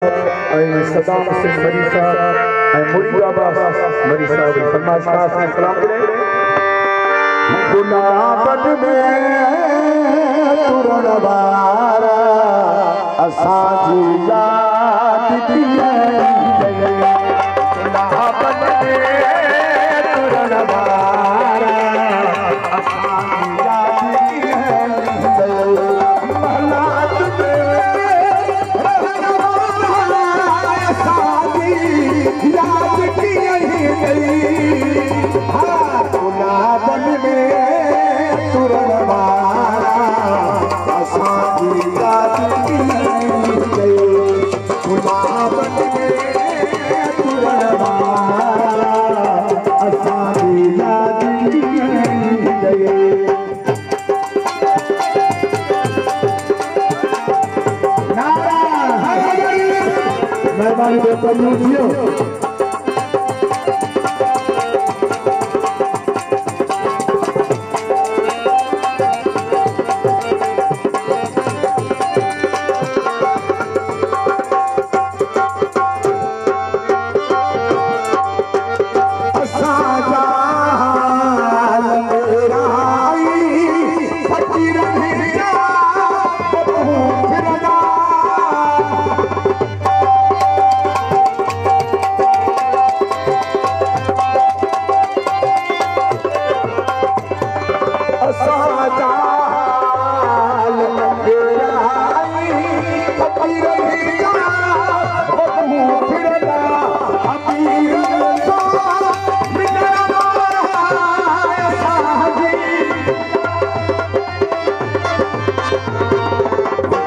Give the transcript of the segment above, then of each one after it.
सदाम हुसैन मरी साहब मुरीद अब्बास मरी साहब फरमाइश खास में सलाम करें। गुलाबन में तुरण वारा असांजी याद थी गुलाबन में तुरण वारा असांजी याद थी गुलाबन में तुरण वारा असांजी याद थी गुलाबन में तुरण वारा असांजी याद थी मेहरबानी से पहुंचियो।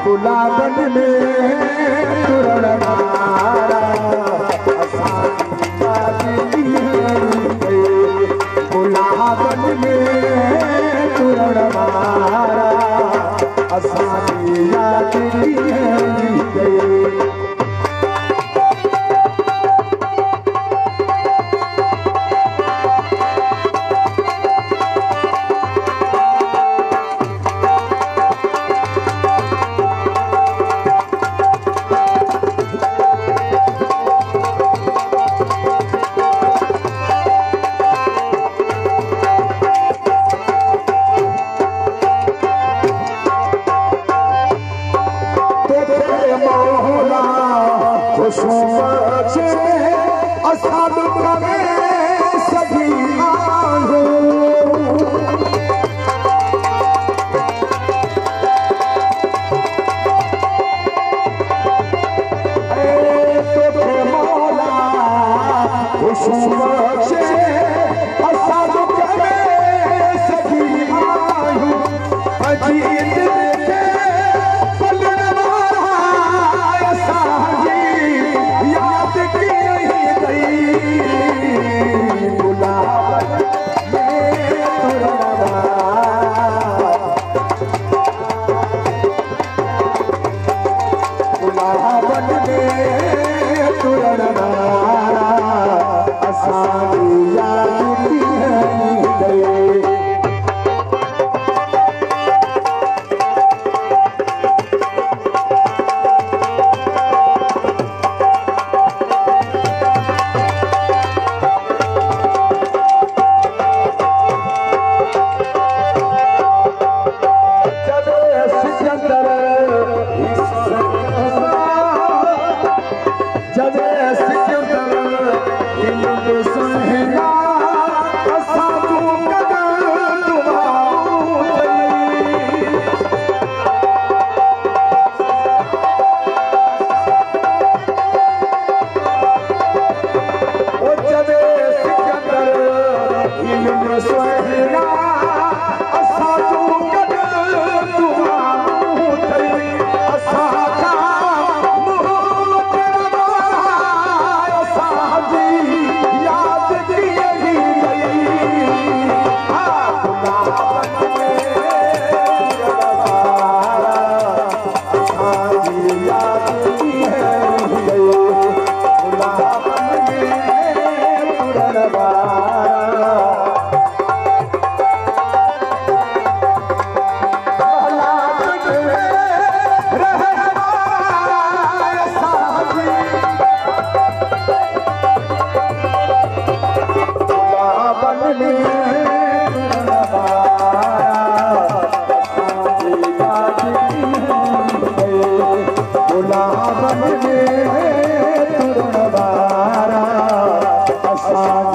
गुलाबन में तुरण वारा असांजी याद थी गुलाबन में तुरण वारा असांजी याद थी जब गुलाबन में तुरण वारा असां